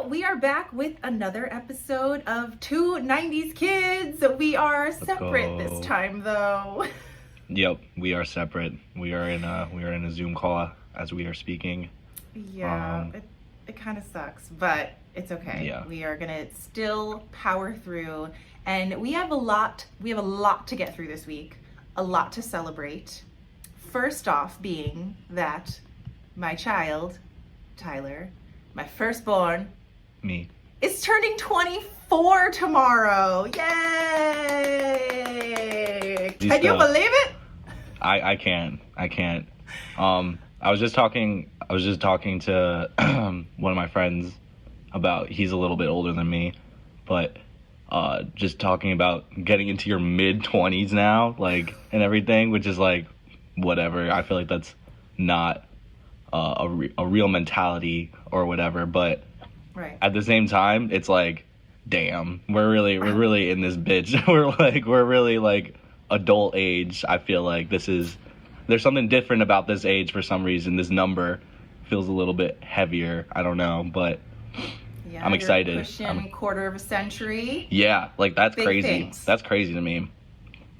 We are back with another episode of Two 90s Kids. We are separate this time, though. Yep, we are separate. We are in a Zoom call as we are speaking. Yeah, it kind of sucks, but it's okay. Yeah. We are gonna still power through, and we have a lot to get through this week. A lot to celebrate. First off, being that my child, Tyler, my firstborn, Me. is turning 24 tomorrow. Yay! Can you believe it? I can't. I was just talking to one of my friends about, he's a little bit older than me, but just talking about getting into your mid-20s now, like, and everything, which is like whatever. I feel like that's not a real mentality or whatever, but right. At the same time, it's like, damn, we're really in this bitch. we're really like adult age. I feel like there's something different about this age for some reason. This number feels a little bit heavier. I don't know, but yeah, I'm excited. You're pushing quarter of a century. Yeah, like that's Big crazy. things. That's crazy to me.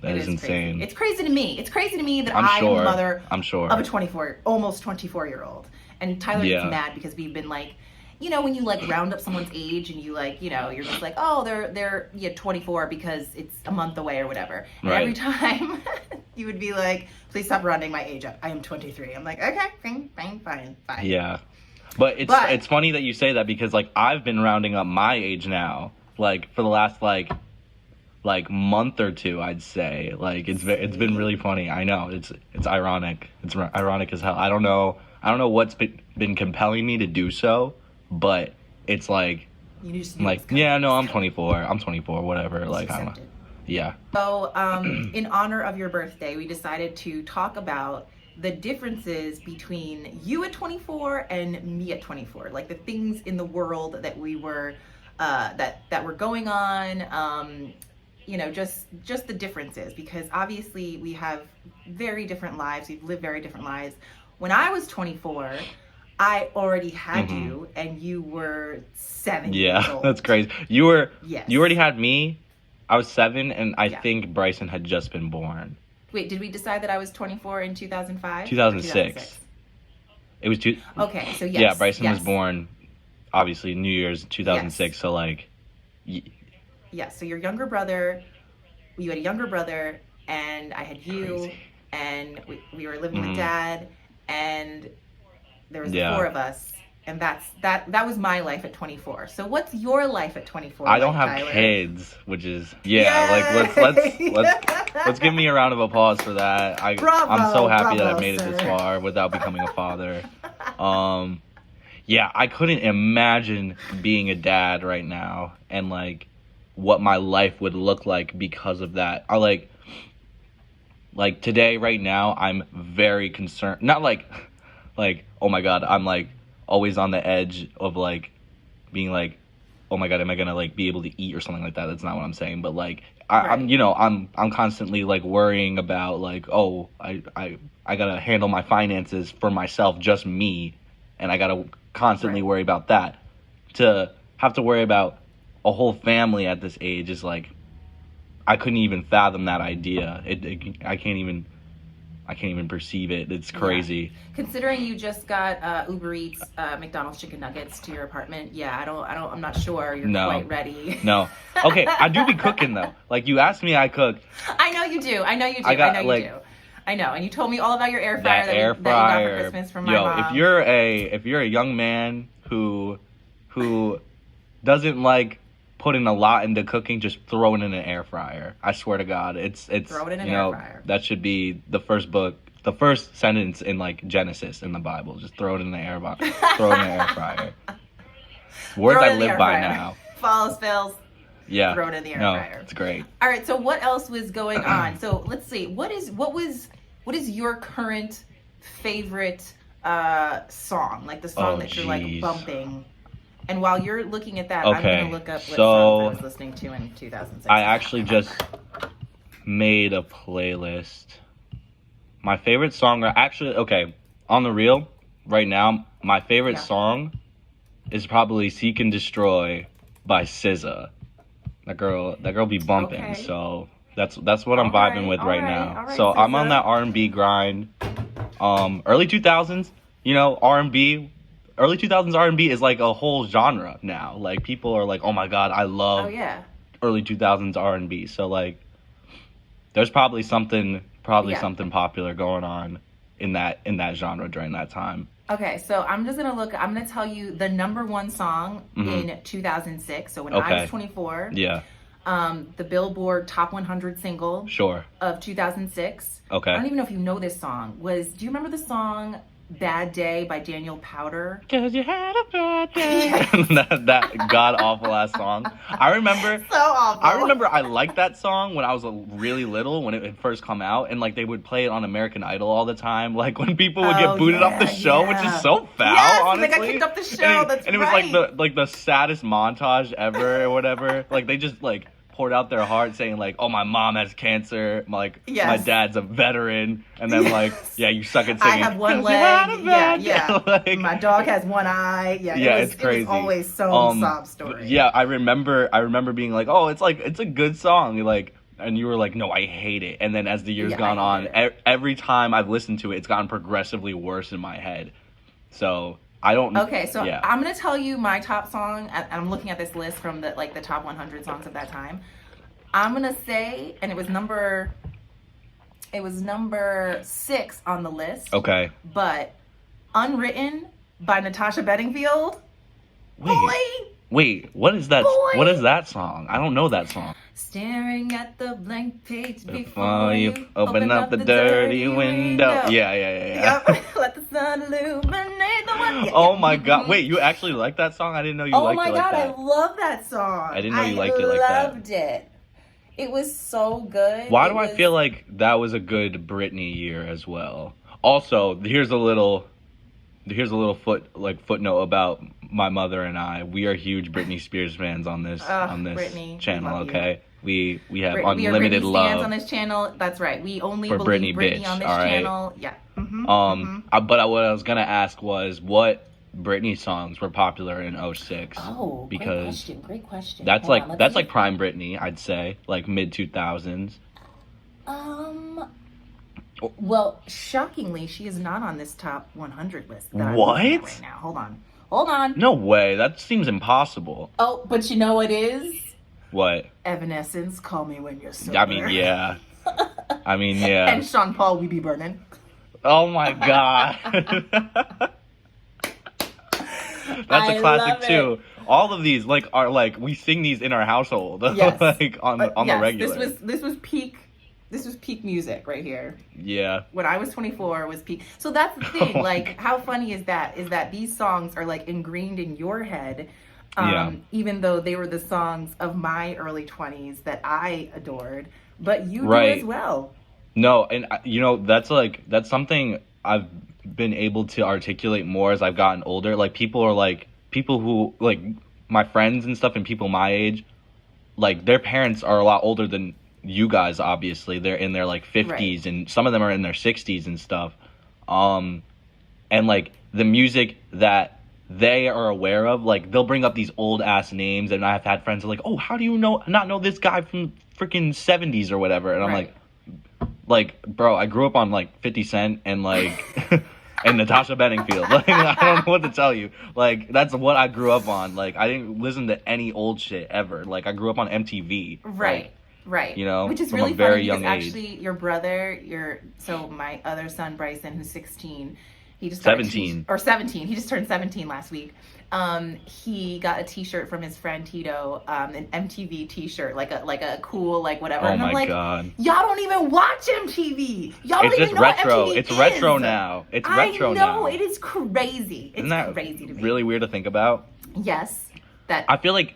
That is insane. Crazy. It's crazy to me. It's crazy to me that I'm I am sure. the mother I'm sure. of a almost 24-year-old. And Tyler gets mad because we've been like, you know, when you like round up someone's age and you like, you know, you're just like, oh, they're 24 because it's a month away or whatever. And right. Every time you would be like, please stop rounding my age up. I am 23. I'm like, okay, fine. Yeah. But it's funny that you say that because like I've been rounding up my age now, like for the last like month or two, I'd say. Like it's been really funny. I know it's ironic. It's ironic as hell. I don't know what's been compelling me to do so, but it's like you just like yeah, no, I'm 24, whatever. Like I don't know. Yeah. So in honor of your birthday, we decided to talk about the differences between you at 24 and me at 24, like the things in the world that we were that were going on. You know, just the differences, because obviously we have very different lives. We've lived very different lives. When I was 24, I already had you, and you were 7 years old. Yeah, that's crazy. You already had me. I was 7, and I think Bryson had just been born. Wait, did we decide that I was 24 in 2005? 2006. It was Okay, so yes. Yeah, Bryson was born, obviously, New Year's 2006, so like... Yeah, so you had a younger brother, and I had you, crazy. And we were living with Dad, and there was the four of us, and that was my life at 24. So what's your life at 24? I don't have Tyler? kids, which is like let's give me a round of applause for that. I'm so happy that I made it this far without becoming a father. Yeah, I couldn't imagine being a dad right now and like what my life would look like because of that. I like today right now I'm very concerned. Not like oh my god, I'm like always on the edge of like being like, oh my god, am I gonna like be able to eat or something like that? That's not what I'm saying, but like I'm constantly like worrying about like, oh, I gotta handle my finances for myself, just me, and I gotta constantly worry about that. To have to worry about a whole family at this age is like, I couldn't even fathom that idea. I can't even perceive it. It's crazy. Yeah. Considering you just got Uber Eats McDonald's chicken nuggets to your apartment, I'm not sure you're quite ready. No. Okay, I do be cooking though. Like you asked me, I cook. I know you do. I know you do. I know, and you told me all about your air fryer that you got for Christmas from my mom. If you're a young man who doesn't like putting a lot into cooking, just throw it in an air fryer. I swear to God, it's throw it in an air fryer. That should be the first sentence in like Genesis in the Bible. Just throw it in the air fryer. Words I live by now. Follows, fails. Yeah. Throw it in the air fryer. It's great. All right. So what else was going on? So let's see. What is your current favorite song? Like the song that you're like bumping. And while you're looking at that, I'm going to look up what songs I was listening to in 2006. I actually just made a playlist. My favorite song, on the real, right now, my favorite song is probably "Seek and Destroy" by SZA. That girl be bumping. Okay. So that's what I'm vibing with right now. All right, So I'm on SZA. that R&B grind. Early 2000s, you know, R&B. Early 2000s R&B is like a whole genre now. Like people are like, "Oh my god, I love Oh yeah. early 2000s R&B." So like there's probably something popular going on in that genre during that time. Okay, so I'm gonna tell you the number one song in 2006. So when I Okay. was 24, Yeah, the Billboard Top 100 single sure. of 2006. Okay. I don't even know if you know this song. Do you remember the song "Bad Day" by Daniel Powder? Cause you had a bad day. that god awful ass song. I remember So awful. I liked that song when I was really little, when it had first come out, and like they would play it on American Idol all the time. Like when people would get booted off the show, which is so foul. Yes, honestly. they got kicked off the show. And it was like the saddest montage ever or whatever. Like they just like poured out their heart saying like, "Oh, my mom has cancer, my dad's a veteran," and then like, "Yeah, you suck at singing. I have one leg. Yeah. Like, my dog has one eye. Yeah, it's crazy. It was always so sob story. Yeah, I remember being like, "Oh, it's a good song," like, and you were like, "No, I hate it." And then as the years gone on, every time I've listened to it, it's gotten progressively worse in my head. So I don't. Okay, so I'm gonna tell you my top song. I'm looking at this list from the top 100 songs of that time. I'm gonna say, and it was number 6 on the list. Okay. But "Unwritten" by Natasha Bedingfield. Wait, what is that? Boy. What is that song? I don't know that song. Staring at the blank page Before you open up the dirty window. Yeah. Yep. Let the sun illuminate the one. Yeah, Oh my god. Wait, you actually like that song? I didn't know you liked it like that. Oh my god, I love that song. I didn't know you liked it like that. I loved it. It was so good. Why do I feel like that was a good Britney year as well? Also, here's a little footnote about my mother and I. We are huge Britney Spears fans on this Britney, channel, okay? We have we unlimited are Britney love stands on this channel. That's right. We only for believe Britney, on this all right? channel. Yeah. But what I was gonna ask was what Britney songs were popular in 06? Oh, because great question. That's like prime Britney, I'd say, like mid 2000s. Well, shockingly, she is not on this top 100 list. That I'm What? looking at right now. Hold on. No way. That seems impossible. Oh, but you know what is? What? Evanescence, "Call Me When You're Sober." I mean, yeah. And Sean Paul, "We Be Burning." Oh my god. That's a classic too. All of these are we sing these in our household. Yes. on the regular. This was peak music right here. Yeah. When I was 24 was peak. So that's the thing. How funny is that these songs are ingrained in your head. Even though they were the songs of my early 20s that I adored, but you do as well. No, and that's something I've been able to articulate more as I've gotten older. Like people who my friends and stuff and people my age, like their parents are a lot older than you guys. Obviously, they're in their 50s and some of them are in their 60s and stuff. And the music that they are aware of, they'll bring up these old ass names, and I've had friends who are like, "Oh, how do you not know this guy from freaking 70s or whatever?" And I'm like, bro, I grew up on 50 Cent and and Natasha Bedingfield. I don't know what to tell you. That's what I grew up on. I didn't listen to any old shit ever. I grew up on MTV. Right. You know, which is from really a very funny young because age. actually your brother, my other son Bryson, who's 16, he just 17. 17. He just turned 17 last week. He got a T-shirt from his friend Tito, an MTV T-shirt, like a cool whatever. Oh and I'm my god! Y'all don't even watch MTV. Y'all don't it's even just know retro. what MTV It's is. retro now. It's retro now. I know it is crazy. It's Isn't that crazy to me. really weird to think about? Yes, that I feel like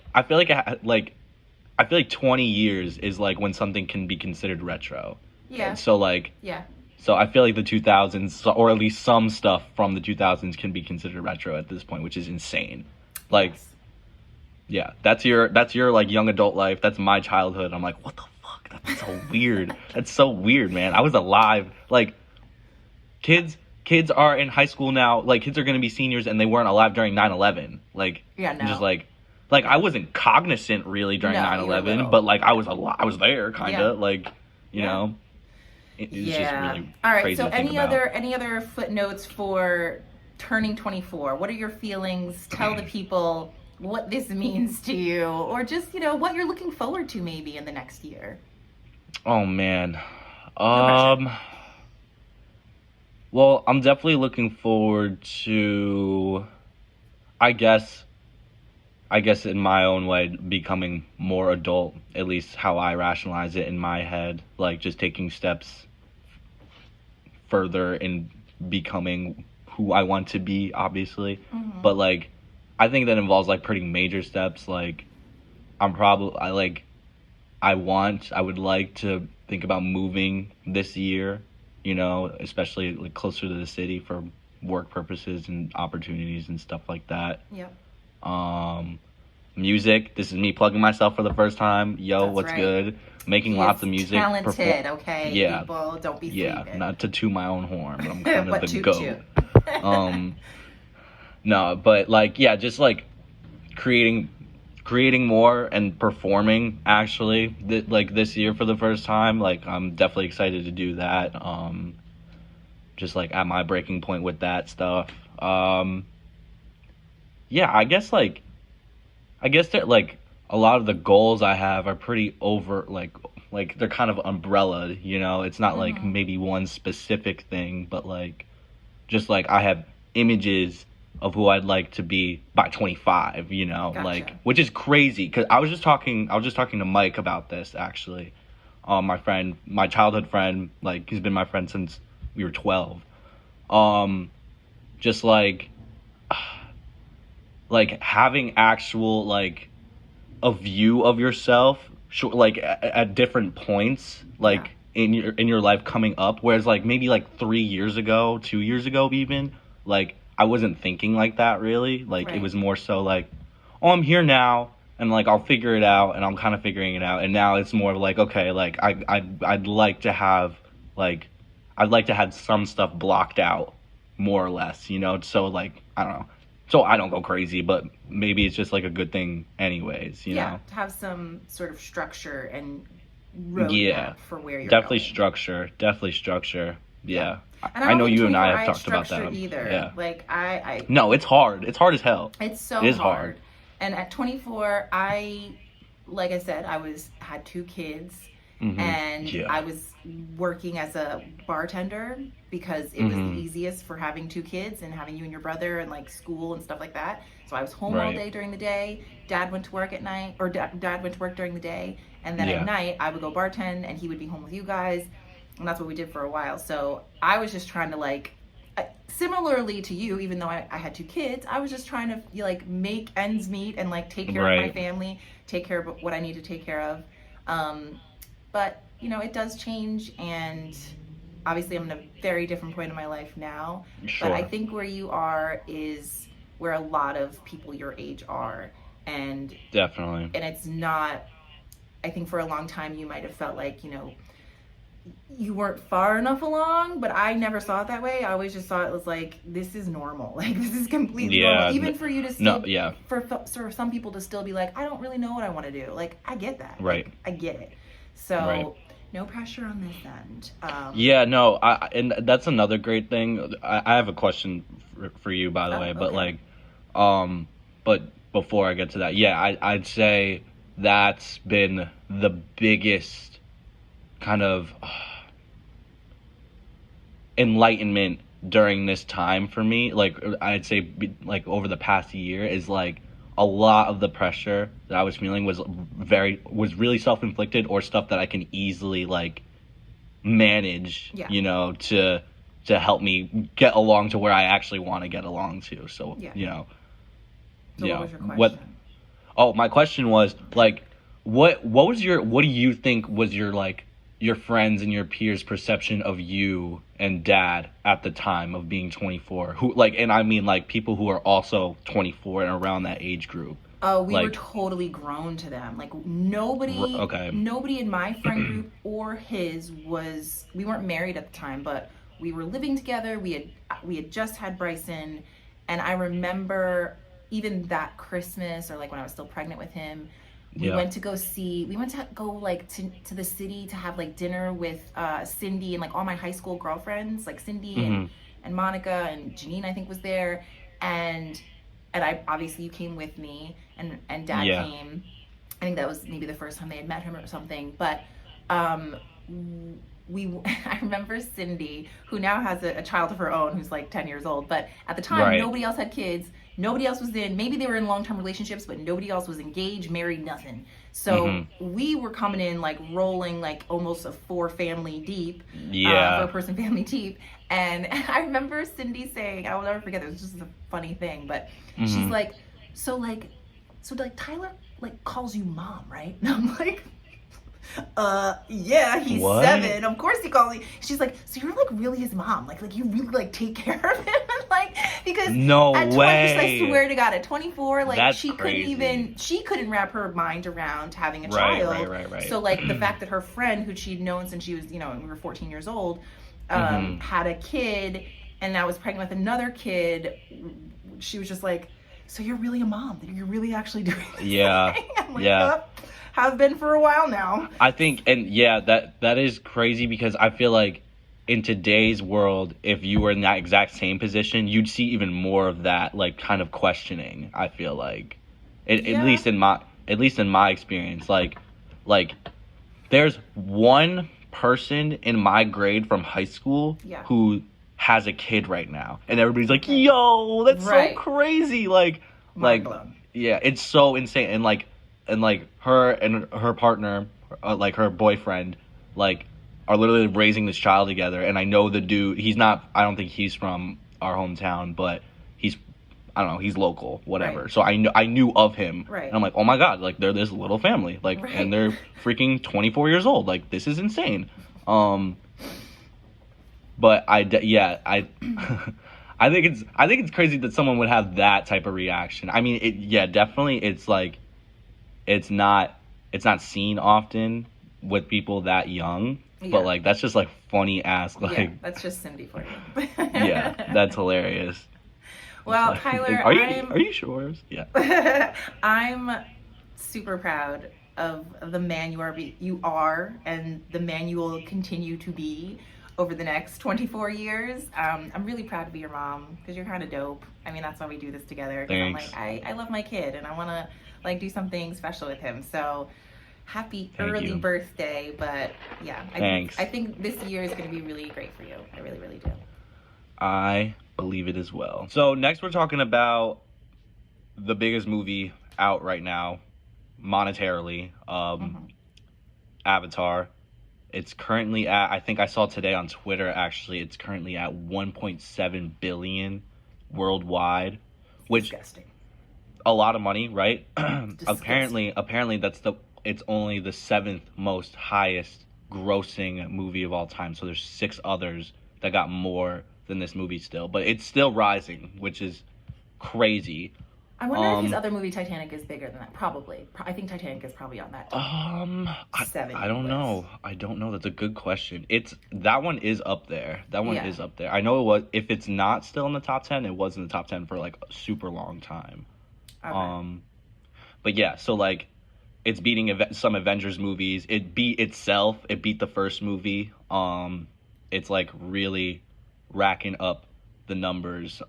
20 years is when something can be considered retro. Yeah. And so yeah. So I feel like the 2000s, or at least some stuff from the 2000s, can be considered retro at this point, which is insane. Yeah, that's your young adult life. That's my childhood. I'm like, what the fuck? That's so weird. That's so weird, man. I was alive. Kids kids are in high school now. Like, kids are going to be seniors and they weren't alive during 9/11. Like, Yeah, no. I'm just like I wasn't cognizant really during No, you were 9/11, little. but like I was there kind Yeah. of, like, you Yeah. know. It's just really All right. crazy So to think any about. other footnotes for turning 24? What are your feelings? Tell the people what this means to you, or just, what you're looking forward to maybe in the next year. Oh man. No pressure. Well, I'm definitely looking forward to, I guess in my own way, becoming more adult, at least how I rationalize it in my head, like just taking steps further in becoming who I want to be, obviously. Mm-hmm. But like, I think that involves like pretty major steps. Like, I would like to think about moving this year, especially like closer to the city for work purposes and opportunities and stuff like that. Yep. Music. This is me plugging myself for the first time. Yo, That's what's right. good? Making lots of music. Talented, okay? Yeah. People, don't be sleeping. Not to toot my own horn, but I'm kind of But the toot, goat. toot. No, but like, yeah, just like creating more and performing actually like this year for the first time. Like, I'm definitely excited to do that. Just like at my breaking point with that stuff. Yeah, I guess that like a lot of the goals I have are pretty over, like they're kind of umbrella, it's not like Mm-hmm. maybe one specific thing, but like just like I have images of who I'd like to be by 25, Gotcha. like, which is crazy because I was just talking to Mike about this actually. My childhood friend, like he's been my friend since we were 12. Just like having actual like a view of yourself like at different points, like in your life coming up, whereas like maybe like 2 years ago even, like I wasn't thinking like that really. Like Right. It was more so like, oh, I'm here now and like I'll figure it out, and I'm kind of figuring it out, and now it's more like, okay, like I'd like to have some stuff blocked out more or less, so like I don't know, so I don't go crazy, but maybe it's just like a good thing anyways, you know. To have some sort of structure and roadmap Yeah, for where you're definitely going. structure. Yeah. And I don't know think you and I 24 have talked about structure that either. Yeah. Like I No, it's hard as hell. it's so It is hard. And at 24, like I said, had 2 kids, and Yeah. I was working as a bartender because it was the easiest for having 2 kids and having you and your brother and like school and stuff like that. So I was home all Right. day during the day. Dad went to work at night, or dad went to work during the day, and then Yeah. at night I would go bartend and he would be home with you guys, and that's what we did for a while. So I was just trying to like, similarly to you, even though I had 2 kids, I was just trying to like make ends meet and like take care of my Right. family, take care of what I need to take care of. But it does change, and obviously I'm in a very different point in my life now. Sure. But I think where you are is where a lot of people your age are, and Definitely. it's not. I think for a long time you might have felt like you weren't far enough along, but I never saw it that way. I always just saw it was like, this is normal. Like, this is completely normal. Even for you to still, for some people to still be like, I don't really know what I want to do. Like, I get that. Right. Like, I get it. So, Right. no pressure on this end. Yeah, no, and that's another great thing. I have a question for you, by the way, but okay. like, but before I get to that, yeah, I'd say that's been the biggest kind of enlightenment during this time for me. Like, I'd say like over the past year is like a lot of the pressure that I was feeling was really self-inflicted, or stuff that I can easily like manage, Yeah. to help me get along to where I actually want to get along to. So, Yeah. what So what was your question? My question was like, what do you think was your like your friends and your peers' perception of you and Dad at the time of being 24? Who like, and I mean like people who are also 24 and around that age group. Oh, we were Like- totally grown to them. Like nobody Okay. in my friend group or his we weren't married at the time, but we were living together. We had just had Bryson, and I remember even that Christmas, or like when I was still pregnant with him, we Yeah. went to go like to the city to have like dinner with Cindy and like all my high school girlfriends, like Cindy Mm-hmm. and Monica and Janine, I think, was there. And I obviously, you came with me, and Dad Yeah. came. I think that was maybe the first time they had met him or something. But um, I remember Cindy, who now has a child of her own, who's like 10 years old. But at the time, Right. nobody else had kids. Nobody else was maybe they were in long-term relationships, but nobody else was engaged, married, nothing. So we were coming in like rolling like almost a 4-family deep, Yeah. 4-person family deep. And I remember Cindy saying, I will never forget, it was just a funny thing, but she's like, so Tyler like calls you mom, right? And I'm like, yeah, he's What? 7. Of course he calls me. She's like, so you're like really his mom, like you really like take care of him, like, because No at 20, way. I swear to God, at 24, like That's she couldn't wrap her mind around having a Right, child. right. So like the fact that her friend, who she'd known since she was, we were 14 years old, had a kid, and I was pregnant with another kid, she was just like, so you're really a mom, you're really actually doing this Yeah. thing? I'm like, Yeah. yep, have been for a while now. I think, and yeah, that is crazy, because I feel like in today's world, if you were in that exact same position, you'd see even more of that, like, kind of questioning. I feel like, at least in my experience, like there's one person in my grade from high school who has a kid right now, and everybody's like, yo, that's so crazy, like yeah, it's so insane. And her and her partner, like her boyfriend, like are literally raising this child together. And I know the dude, I don't think he's from our hometown, but I don't know, he's local, whatever. So I knew of him. And I'm like, oh my God, like they're this little family, like, and they're freaking 24 years old. Like, this is insane. But I I think it's crazy that someone would have that type of reaction. I mean, definitely it's like, it's not seen often with people that young, but like that's just like funny ass, like, that's just Cindy for you. Yeah, that's hilarious. Well, Tyler, are you sure? Yeah. I'm super proud of the man you are, and the man you will continue to be over the next 24 years. I'm really proud to be your mom, because you're kind of dope. I mean, that's why we do this together. Thanks. I'm like, I love my kid, and I want to like do something special with him. So happy early birthday. But yeah, I think this year is going to be really great for you. I really, really do. I believe it as well. So next we're talking about the biggest movie out right now, monetarily, Avatar. It's currently at, I think I saw today on Twitter, actually, it's currently at 1.7 billion worldwide, which Disgusting. A lot of money, right? Disgusting. Apparently it's only the 7th most highest grossing movie of all time. So there's 6 others that got more than this movie still, but it's still rising, which is crazy. I wonder if his other movie, Titanic, is bigger than that. Probably. I think Titanic is probably on that. I don't know. I don't know. That's a good question. That one is up there. Is up there. I know it was. If it's not still in the top 10, it was in the top 10 for like a super long time. Okay. But yeah, so like, it's beating some Avengers movies. It beat itself. It beat the first movie. It's like really racking up the numbers.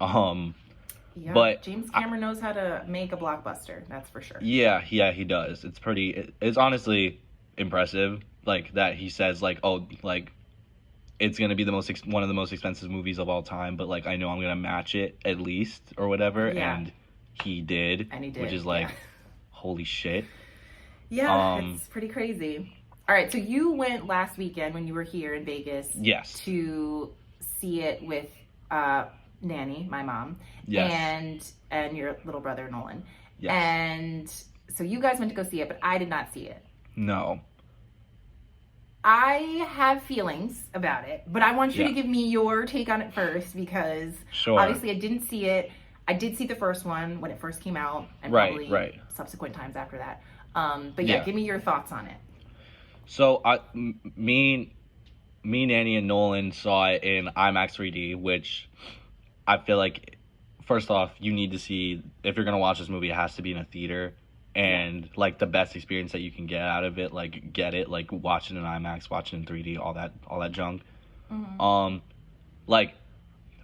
Yeah, but James Cameron knows how to make a blockbuster. That's for sure. Yeah, he does. It's honestly impressive. Like that he says like, oh, like it's gonna be one of the most expensive movies of all time. But like I know I'm gonna match it at least or whatever. Yeah. And he did. Which is like, holy shit. Yeah, it's pretty crazy. All right, so you went last weekend when you were here in Vegas. Yes. To see it with Nanny, my mom, yes, and your little brother Nolan. Yes. And so you guys went to go see it, but I did not see it. No. I have feelings about it, but I want you to give me your take on it first, because obviously I didn't see it. I did see the first one when it first came out, and probably subsequent times after that. But give me your thoughts on it. So me, Nanny, and Nolan saw it in IMAX 3D, which I feel like, first off, you need to see, if you're gonna watch this movie, it has to be in a theater, and like the best experience that you can get out of it, like get it, like watch it in IMAX, watch it in 3D, all that junk. Like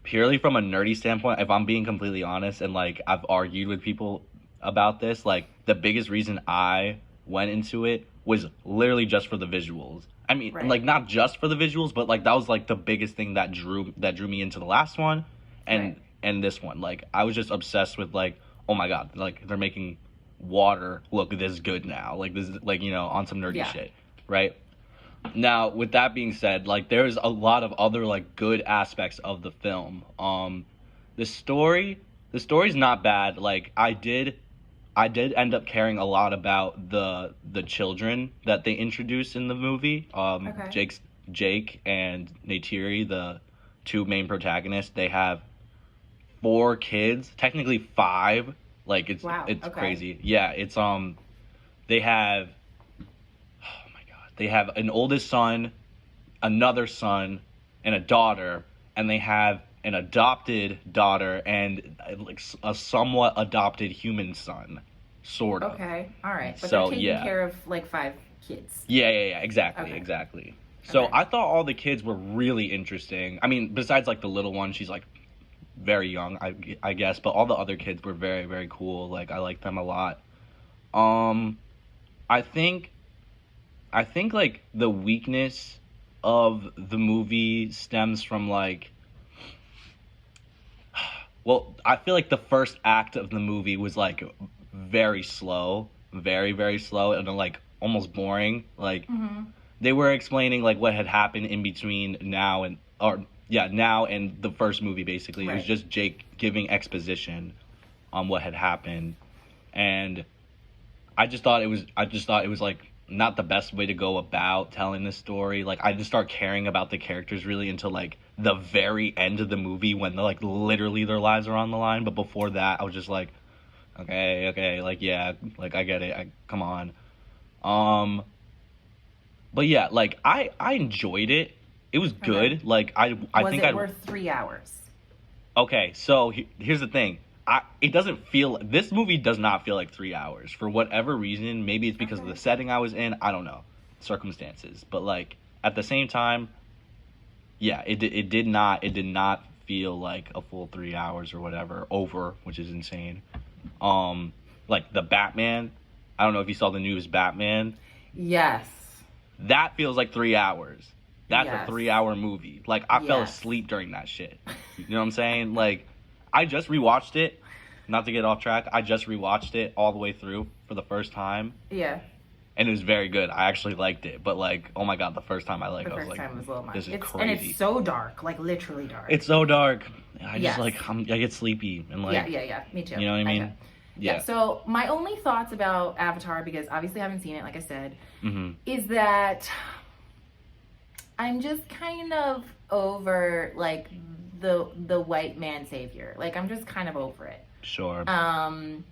purely from a nerdy standpoint, if I'm being completely honest, and like I've argued with people about this, like the biggest reason I went into it was literally just for the visuals. I mean, like not just for the visuals, but like that was like the biggest thing that drew me into the last one, and this one. Like I was just obsessed with like, oh my god, like they're making water look this good now. Like this, like, you know, on some nerdy shit, right? Now, with that being said, like there's a lot of other like good aspects of the film. The story's not bad. Like I did end up caring a lot about the children that they introduced in the movie. Jake and Neytiri, the two main protagonists, they have 4 kids, technically 5. Like it's crazy. Yeah, it's they have, oh my god, they have an oldest son, another son, and a daughter, and they have an adopted daughter and like a somewhat adopted human son, sort of. Okay, all right, but so, they're taking care of like 5 kids. Yeah, exactly. So I thought all the kids were really interesting. I mean, besides like the little one, she's like very young, I guess, but all the other kids were very, very cool. Like I liked them a lot. I think like the weakness of the movie stems from like, well, I feel like the first act of the movie was like very slow, very, very slow, and then like almost boring. Like they were explaining like what had happened in between now and the first movie. Basically, it was just Jake giving exposition on what had happened, and I just thought it was like not the best way to go about telling this story. Like I didn't start caring about the characters really until like the very end of the movie, when they're like literally their lives are on the line. But before that, I was just like, okay, like yeah, like I get it, come on. But yeah, like I enjoyed it. It was good. Like I think it worth 3 hours? Okay, so here's the thing. This movie does not feel like 3 hours for whatever reason. Maybe it's because of the setting I was in. I don't know, circumstances. But like at the same time, yeah, it did not feel like a full 3 hours or whatever over, which is insane. Like the Batman. I don't know if you saw the newest Batman. Yes. That feels like 3 hours. That's a 3-hour movie. Like I fell asleep during that shit. You know what I'm saying? Like I just rewatched it. Not to get off track, I just rewatched it all the way through for the first time. Yeah. And it was very good. I actually liked it. But like, oh my god, the first time I was like, time was a little much. This is crazy. And it's so dark, like literally dark. It's so dark. I just like I get sleepy and like yeah. Me too. You know what I mean? Yeah. So my only thoughts about Avatar, because obviously I haven't seen it, like I said, is that I'm just kind of over like the white man savior. Like I'm just kind of over it. Sure. And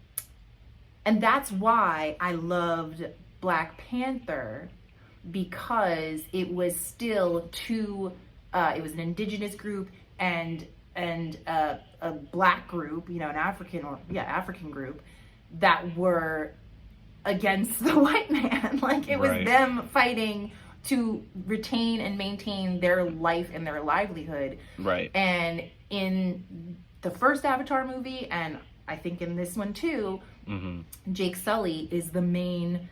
that's why I loved Black Panther, because it was still it was an indigenous group and a black group, you know, an African group that were against the white man. Like it was them fighting to retain and maintain their life and their livelihood. Right. And in the first Avatar movie, and I think in this one too, Jake Sully is the main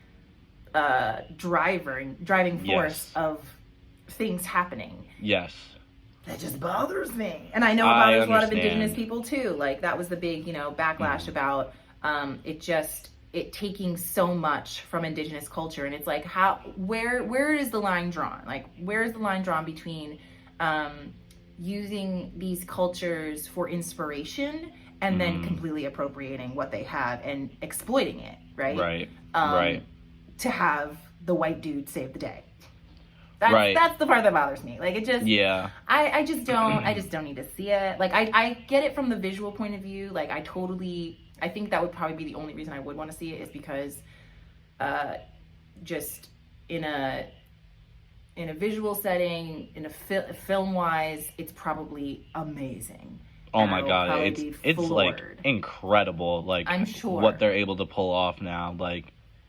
driving force of things happening. Yes. That just bothers me. And I know it bothers a lot of indigenous people too. Like that was the big, you know, backlash about it taking so much from indigenous culture. And it's like, where is the line drawn? Like, where is the line drawn between using these cultures for inspiration and then completely appropriating what they have and exploiting it, right? Right. To have the white dude save the day. That's the part that bothers me. Like it just, I just don't need to see it. Like I get it from the visual point of view. Like I think that would probably be the only reason I would want to see it, is because just in a in a visual setting, in a film wise, it's probably amazing. Oh And my I will God, probably it's be it's like floored. incredible, like I'm sure. what they're able to pull off now,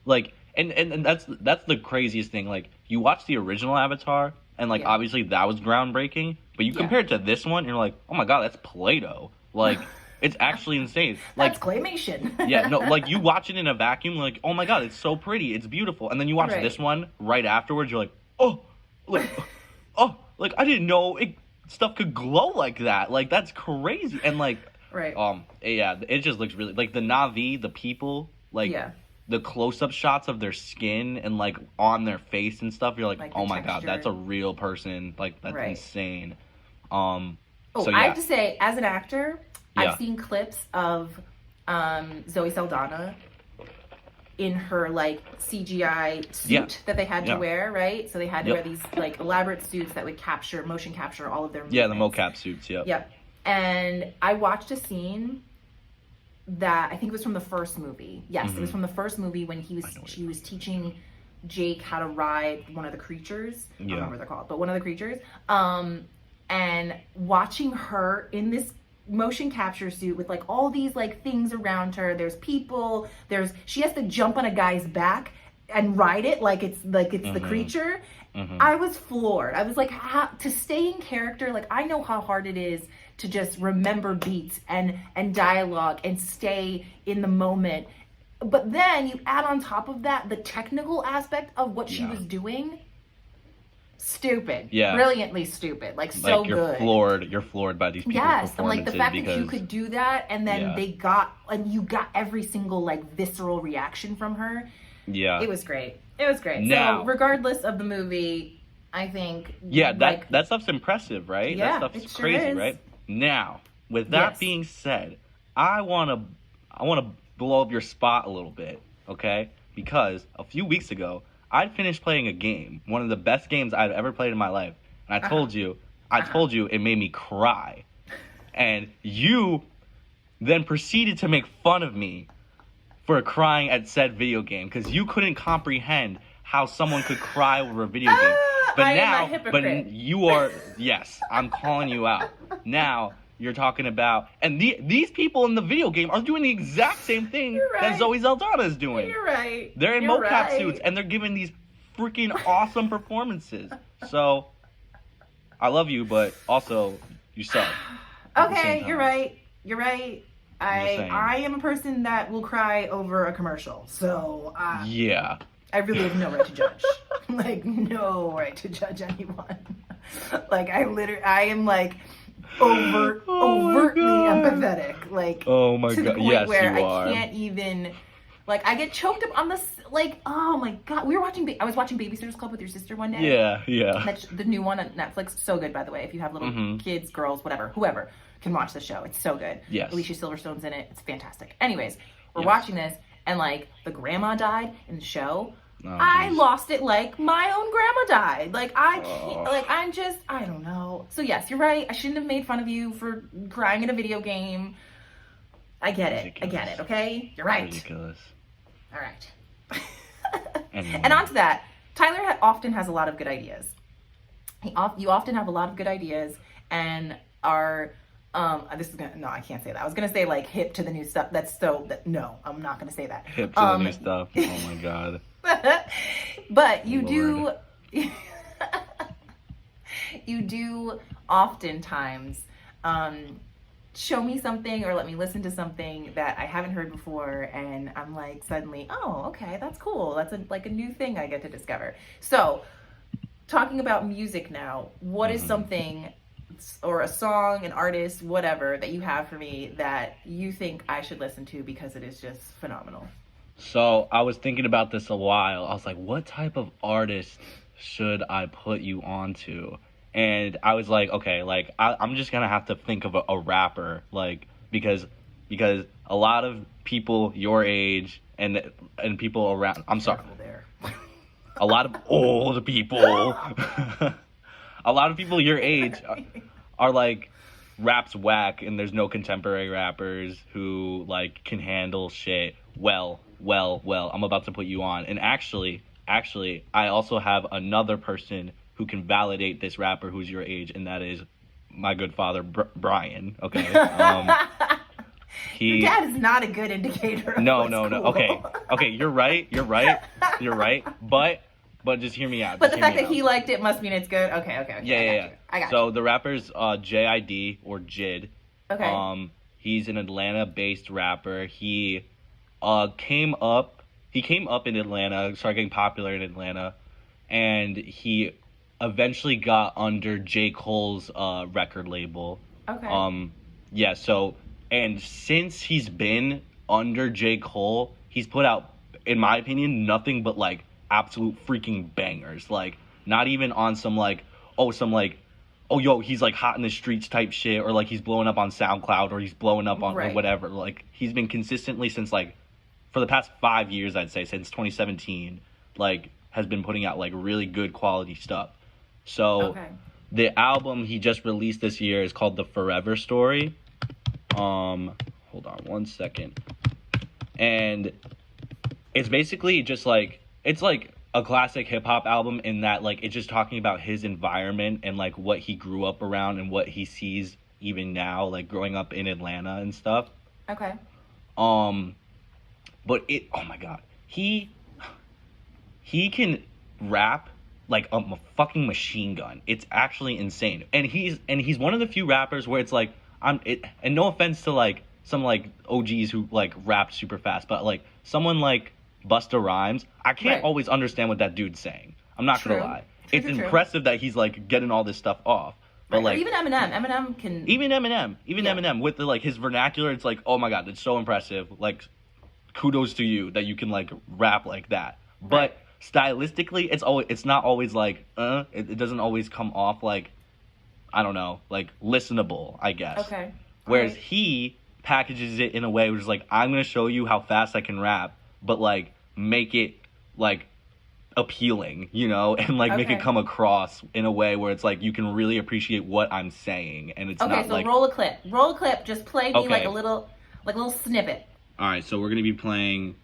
and that's the craziest thing. Like you watch the original Avatar, and like Yeah. obviously that was groundbreaking, but you Yeah. compare it to this one, and you're like, oh my God, that's Play-Doh. Like it's actually insane. That's Like claymation. yeah, no, like you watch it in a vacuum, like oh my God, it's so pretty, it's beautiful, and then you watch Right. this one right afterwards, you're like, oh, like oh, like I didn't know stuff could glow like that. Like that's crazy, and like. Right. Yeah, it just looks really like the Na'vi, the people, like Yeah. the close-up shots of their skin and like on their face and stuff. You're like, Like oh the my God, texture. that's a real person. Like that's Right. insane. Oh, So I yeah, have to say, as an actor, Yeah. I've seen clips of Zoe Saldana in her like CGI suit Yeah. that they had to Yeah. wear, right? So they had to Yep. wear these like elaborate suits that would motion capture all of their movements. yeah, the mocap suits. Yep. Yep. And I watched a scene that I think it was from the first movie. Yes, it was from the first movie when she was teaching Jake how to ride one of the creatures. I don't remember what they're called, but one of the creatures. And watching her in this motion capture suit with like all these like things around her. There's people. She has to jump on a guy's back and ride it like it's the creature. I was floored. I was like, to stay in character. Like I know how hard it is to just remember beats and dialogue and stay in the moment. But then you add on top of that the technical aspect of what she was doing. Stupid. Yeah. Brilliantly stupid. Like so like you're good. You're floored by these people's Yes, and like performances the fact because that you could do that, and then Yeah. you got every single like visceral reaction from her. yeah, It was great. It was great. Now- So regardless of the movie, I think yeah, like, that stuff's impressive, right? Yeah, that stuff's it sure crazy, is. right? Now, with that Yes. being said, I wanna blow up your spot a little bit, okay? Because a few weeks ago, I finished playing a game, one of the best games I've ever played in my life, and I told you it made me cry, and you then proceeded to make fun of me for crying at said video game because you couldn't comprehend how someone could cry over a video game. But I am a now, hypocrite. you are, yes, I'm calling you out. Now you're talking about, and these people in the video game are doing the exact same thing You're right. that Zoe Saldana is doing. You're right. They're in You're mocap right. suits and they're giving these freaking awesome performances. So, I love you, but also you suck. at the same Okay, time. you're right. You're right. saying. I am a person that will cry over a commercial, so Yeah. I really have no right to judge. Like no right to judge anyone. Like I am like overtly God. empathetic. Like Oh my to the God. point Yes, where you I are. can't even. Like I get choked up on this. Like oh my God, I was watching Babysitter's Club with your sister one day. Yeah. That's the new one on Netflix. So good, by the way. If you have little kids, girls, whatever, whoever can watch the show. It's so good. Yes. Alicia Silverstone's in it. It's fantastic. Anyways, we're Yes. watching this, and like the grandma died in the show. Oh, I geez. lost it like my own grandma died. Like I can't. Like I don't know. So yes, you're right. I shouldn't have made fun of you for crying in a video game. I get it. Ridiculous. I get it. Okay, you're right. Ridiculous. All right. Anyway. And on to that, Tyler often has a lot of good ideas. You often have a lot of good ideas and are, no, I can't say that. I was going to say like hip to the new stuff. No, I'm not going to say that. Hip to the new stuff. Oh my God. But you Lord. you do oftentimes, show me something or let me listen to something that I haven't heard before, and I'm like suddenly, oh, okay, that's cool. That's like a new thing I get to discover. So, talking about music now, what is something or a song, an artist, whatever that you have for me that you think I should listen to because it is just phenomenal? So I was thinking about this a while. I was like, what type of artist should I put you onto? And I was like, okay, like I'm just gonna have to think of a rapper, like because a lot of people your age and people around, I'm sorry, Careful there. a lot of old people, a lot of people your age are like, rap's whack, and there's no contemporary rappers who like can handle shit well. I'm about to put you on, and actually, I also have another person who can validate this rapper who's your age, and that is my good father, Brian. Okay. Your dad is not a good indicator of No. cool. Okay, you're right. But just hear me out. But the fact that he liked it must mean it's good. Okay. Yeah. I got you. So the rapper's JID or Jid. Okay. He's an Atlanta-based rapper. He came up in Atlanta, started getting popular in Atlanta, and he eventually got under J. Cole's record label. Okay. Yeah, so, and since he's been under J. Cole, he's put out, in my opinion, nothing but, like, absolute freaking bangers. Like, not even on some, like, he's, like, hot in the streets type shit, or, like, he's blowing up on SoundCloud, or he's blowing up on or whatever. Like, he's been consistently since, like, for the past 5 years, I'd say, since 2017, like, has been putting out, like, really good quality stuff. So, the album he just released this year is called The Forever Story. Hold on one second. And it's basically just, like, it's, like, a classic hip-hop album in that, like, it's just talking about his environment and, like, what he grew up around and what he sees even now, like, growing up in Atlanta and stuff. Okay. But oh my god, he can rap like a fucking machine gun. It's actually insane. And he's one of the few rappers where it's like, and no offense to, like, some, like, OGs who, like, rap super fast, but, like, someone like Busta Rhymes, I can't always understand what that dude's saying. I'm not gonna lie. It's impressive that he's, like, getting all this stuff off. But, like, or even Eminem can... Even Eminem, with the, like, his vernacular, it's like, oh my god, it's so impressive. Like, kudos to you that you can, like, rap like that. But stylistically, it's not always like, it doesn't always come off like, I don't know, like, listenable, I guess. Okay. Whereas he packages it in a way where it's like, I'm gonna show you how fast I can rap, but, like, make it, like, appealing, you know, and, like, make it come across in a way where it's like you can really appreciate what I'm saying, and it's not like... roll a clip, just play me like a little snippet. All right, so we're gonna be playing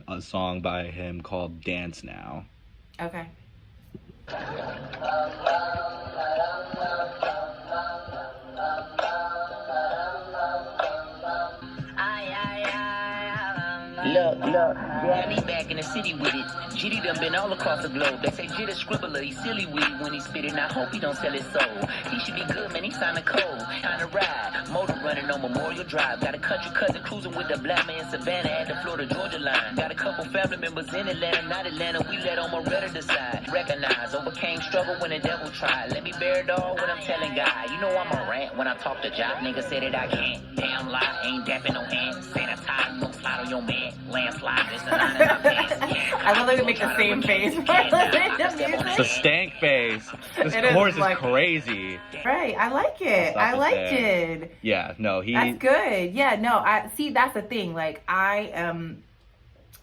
a song by him called "Dance Now." Okay. Look, yeah, me back in the city with it. GD done been all across the globe. They say Jid a scribbler, he silly with it when he spit it. And I hope he don't sell his soul. He should be good, man, he signed a code. Time to ride, motor running on Memorial Drive. Got a country cousin cruising with the black man Savannah at the Florida-Georgia line. Got a couple family members in Atlanta, not Atlanta, we let Omeretta decide. Recognize, overcame struggle when the devil tried. Let me bear it all when I'm telling God. You know I'm a rant when I talk to Job, nigga say that I can't. Damn lie, ain't dapping no hand. Sanitize, no slide on your man. Landslide, it's the line in my pants. I love that we make the same face. It's a stank face. This chorus is crazy. Right, I like it. I liked it. Yeah, no, That's good. Yeah, no, I see. That's the thing. Like, I am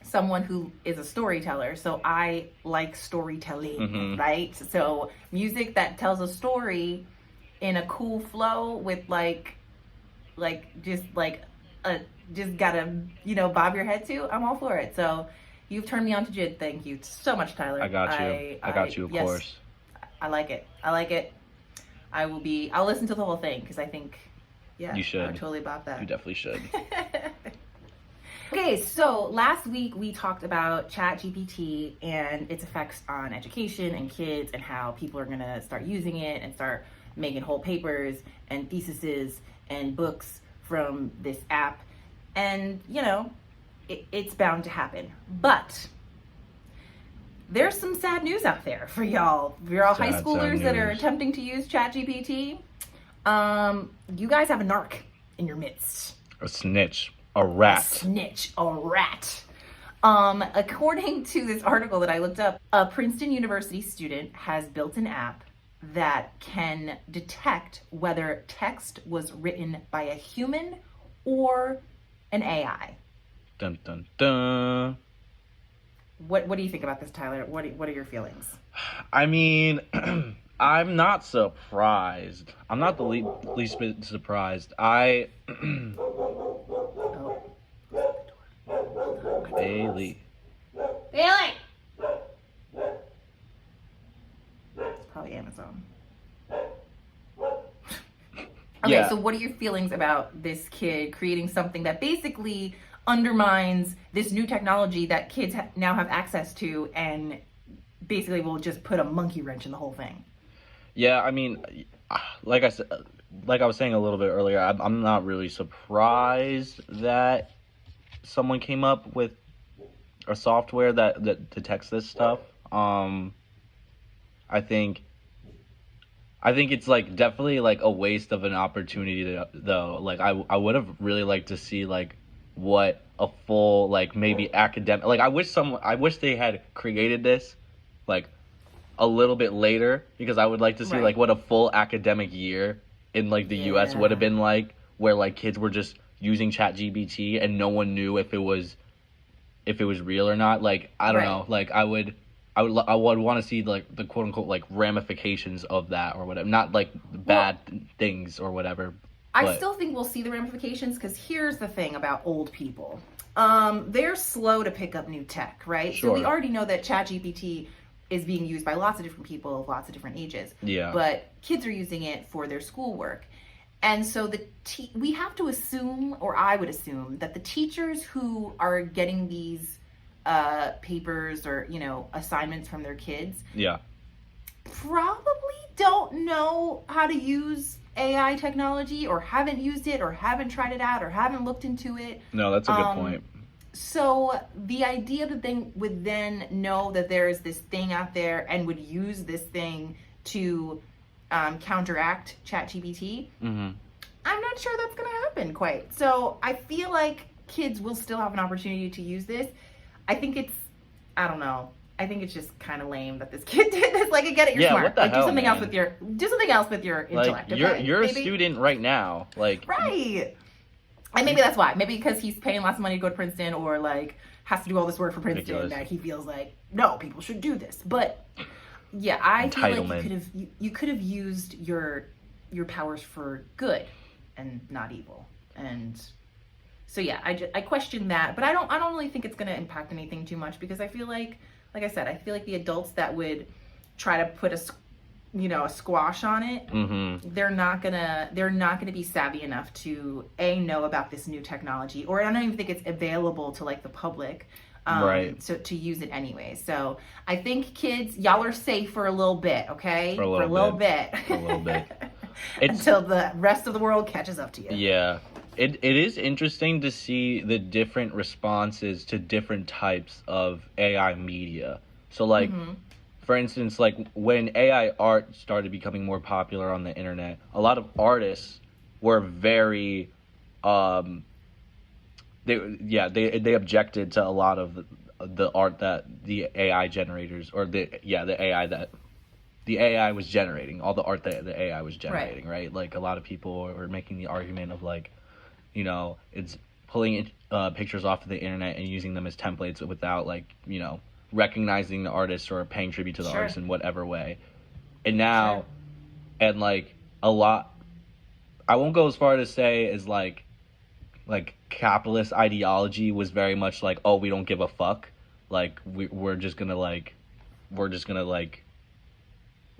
someone who is a storyteller, so I like storytelling, right? So music that tells a story in a cool flow with just gotta, bob your head to, I'm all for it. So you've turned me on to Jid. Thank you so much, Tyler. I got you, of course. I like it. I'll listen to the whole thing because I think, you should. I would totally bop that. You definitely should. Okay, so last week we talked about ChatGPT and its effects on education and kids and how people are gonna start using it and start making whole papers and theses and books from this app. And, it's bound to happen. But there's some sad news out there for y'all. For y'all high schoolers that are attempting to use ChatGPT. You guys have a narc in your midst. A snitch. A rat. According to this article that I looked up, a Princeton University student has built an app that can detect whether text was written by a human or an AI. Dun, dun, dun. What do you think about this, Tyler? What are your feelings? I mean, I'm not surprised. I'm not the least bit surprised. Bailey. probably Amazon. Okay, Yeah. so what are your feelings about this kid creating something that basically undermines this new technology that kids now have access to, and basically will just put a monkey wrench in the whole thing? Yeah, I mean, like I said, like I was saying a little bit earlier, I'm not really surprised that someone came up with a software that detects this stuff. I think it's like definitely like a waste of an opportunity though. Like I would have really liked to see like what a full like maybe academic, like I wish they had created this like a little bit later, because I would like to see Right. like what a full academic year in like the US would have been like, where like kids were just using ChatGPT and no one knew if it was real or not. Like I don't Right. know, like I would want to see like the quote unquote like ramifications of that or whatever, not like bad things or whatever. I still think we'll see the ramifications, because here's the thing about old people. They're slow to pick up new tech, right? Sure. So we already know that ChatGPT is being used by lots of different people of lots of different ages. Yeah. But kids are using it for their schoolwork. And so we have to assume, or I would assume, that the teachers who are getting these papers or, assignments from their kids Yeah. probably don't know how to use AI technology, or haven't used it, or haven't tried it out, or haven't looked into it. No, that's a good point. So the idea that they would then know that there is this thing out there and would use this thing to counteract ChatGPT, Mm-hmm. I'm not sure that's going to happen quite. So I feel like kids will still have an opportunity to use this. I think it's just kind of lame that this kid did this. Like, I get it, you're smart. What the like, hell, do something else with your like intellect. Okay? you're Maybe? a student right now, like Right. And maybe that's why. Maybe because he's paying lots of money to go to Princeton, or like has to do all this work for Princeton, Ridiculous. that he feels like, no, people should do this. But yeah, I feel like you could have used your powers for good and not evil. And so yeah, I question that, but I don't really think it's going to impact anything too much, because I feel like I said, I feel like the adults that would try to put a squash on it, mm-hmm. they're not gonna be savvy enough to know about this new technology, or I don't even think it's available to like the public, right? So to use it anyway. So I think kids, y'all are safe for a little bit, okay? For a little bit. Until the rest of the world catches up to you. Yeah. It is interesting to see the different responses to different types of AI media. So like, mm-hmm. for instance, like when AI art started becoming more popular on the internet, a lot of artists were very, they objected to a lot of the art that the AI generators, or the AI was generating, all the art that the AI was generating, right? Like a lot of people were making the argument of like, it's pulling pictures off of the internet and using them as templates without like, recognizing the artist or paying tribute to the Sure. artist in whatever way. And now, Sure. and like a lot, I won't go as far to say as like capitalist ideology was very much like, oh, we don't give a fuck. Like we're just gonna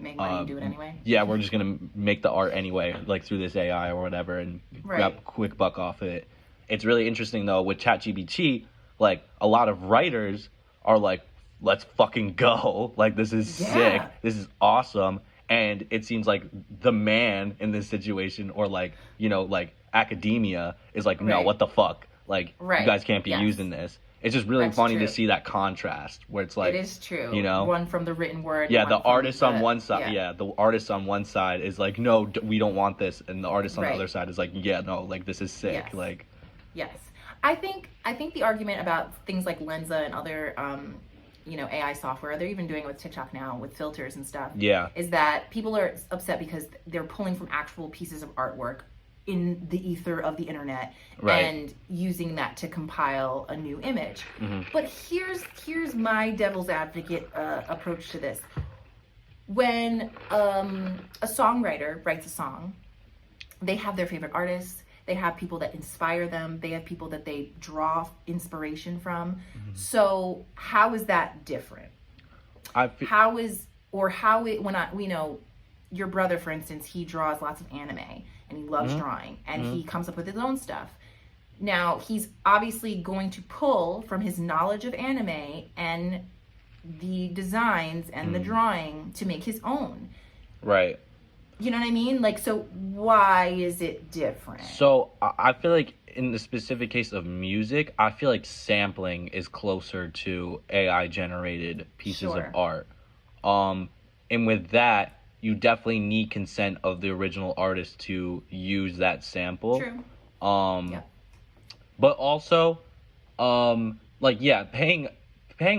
make money and do it anyway. Yeah, we're just gonna make the art anyway, like through this AI or whatever, and grab a quick buck off of it. It's really interesting though with ChatGPT, like a lot of writers are like, let's fucking go. Like this is sick. This is awesome. And it seems like the man in this situation, or like, like academia is like, no, what the fuck? Like you guys can't be using this. It's just really funny to see that contrast where it's like, it is true. One from the written word. Yeah, the artist on one side. Yeah, the artist on one side is like, no, we don't want this, and the artist on the other side is like, yeah, no, like this is sick. Yes. Like, yes, I think the argument about things like Lensa and other AI software, they're even doing it with TikTok now with filters and stuff. Yeah, is that people are upset because they're pulling from actual pieces of artwork in the ether of the internet, and using that to compile a new image. Mm-hmm. But here's my devil's advocate approach to this. When a songwriter writes a song, they have their favorite artists, they have people that inspire them, they have people that they draw inspiration from. Mm-hmm. So how is that different? How is or how it, when I, we know your brother, for instance, he draws lots of anime and he loves drawing and he comes up with his own stuff. Now, he's obviously going to pull from his knowledge of anime and the designs and the drawing to make his own. Right. You know what I mean? Like, so why is it different? So I feel like in the specific case of music, I feel like sampling is closer to AI generated pieces of art. And with that, you definitely need consent of the original artist to use that sample. True. Yeah. But also, like, yeah, paying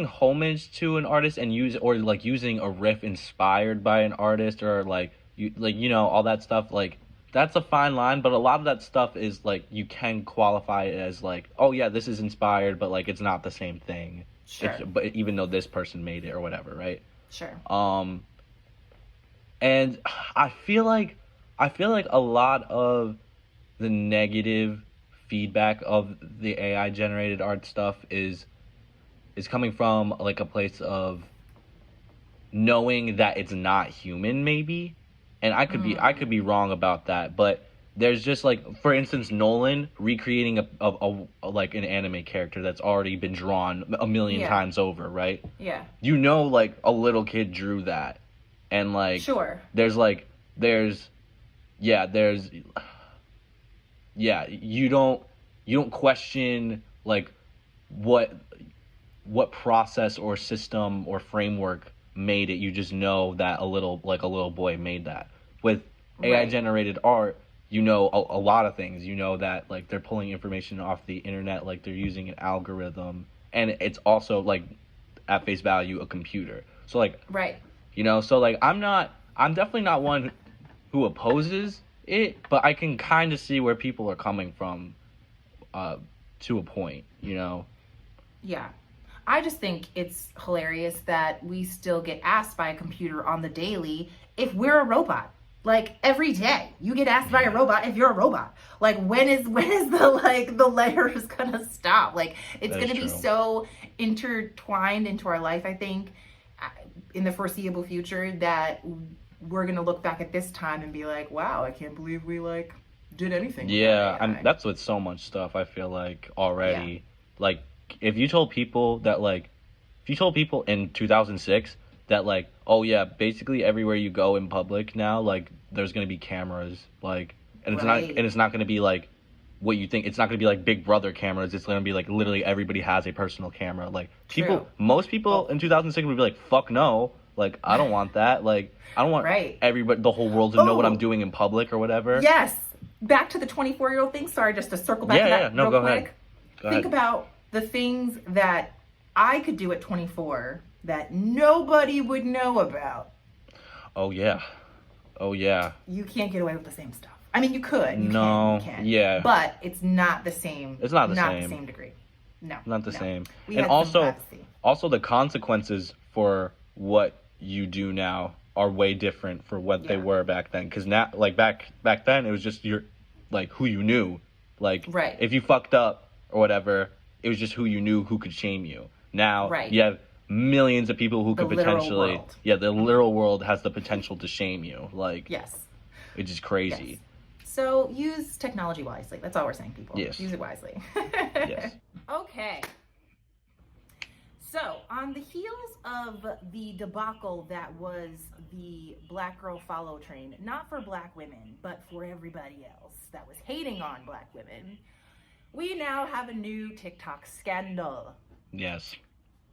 homage to an artist and using a riff inspired by an artist, or all that stuff, like, that's a fine line. But a lot of that stuff is like, you can qualify it as like, oh yeah, this is inspired, but like, it's not the same thing. Sure. But even though this person made it or whatever, right? Sure. And I feel like a lot of the negative feedback of the AI generated art stuff is coming from like a place of knowing that it's not human, maybe. And I could be wrong about that, but there's just, like, for instance, Nolan recreating a like an anime character that's already been drawn a million times over, right? Yeah. You know, like, a little kid drew that. And like, sure. You don't question like what process or system or framework made it. You just know that a little boy made that. With AI generated art, you know a lot of things. You know that like they're pulling information off the internet, like they're using an algorithm, and it's also like at face value a computer. So like, so like, I'm definitely not one who opposes it, but I can kind of see where people are coming from to a point, Yeah. I just think it's hilarious that we still get asked by a computer on the daily if we're a robot. Like, every day you get asked by a robot if you're a robot. Like, when is the layers gonna stop? Like, it's gonna be so intertwined into our life, I think, in the foreseeable future, that we're gonna look back at this time and be like, wow, I can't believe we like did anything. Yeah, and that's with so much stuff, I feel like, already. Like, if you told people in 2006 that like, oh yeah, basically everywhere you go in public now, like, there's gonna be cameras, like, and it's not gonna be like what you think. It's not gonna be like Big Brother cameras. It's gonna be like literally everybody has a personal camera. Like, most people in 2006 would be like, fuck no, like, I don't want that. Like, I don't want everybody, the whole world to know what I'm doing in public or whatever. Yes. Back to the 24-year-old thing. Sorry, just to circle back to that real quick. Think about the things that I could do at 24 that nobody would know about. Oh yeah. You can't get away with the same stuff. I mean, you could. You can. Yeah. But it's not the same. It's not the same degree. No. Not the same. And also the consequences for what you do now are way different for what they were back then. Because now, like, back then, it was just who you knew. Like, if you fucked up or whatever, it was just who you knew who could shame you. Now, you have millions of people who could potentially... the literal world has the potential to shame you. Like, which is crazy. Yes. So use technology wisely. That's all we're saying, people. Yes. Use it wisely. Yes. Okay. So, on the heels of the debacle that was the Black Girl Follow train, not for Black women, but for everybody else that was hating on Black women, we now have a new TikTok scandal. Yes.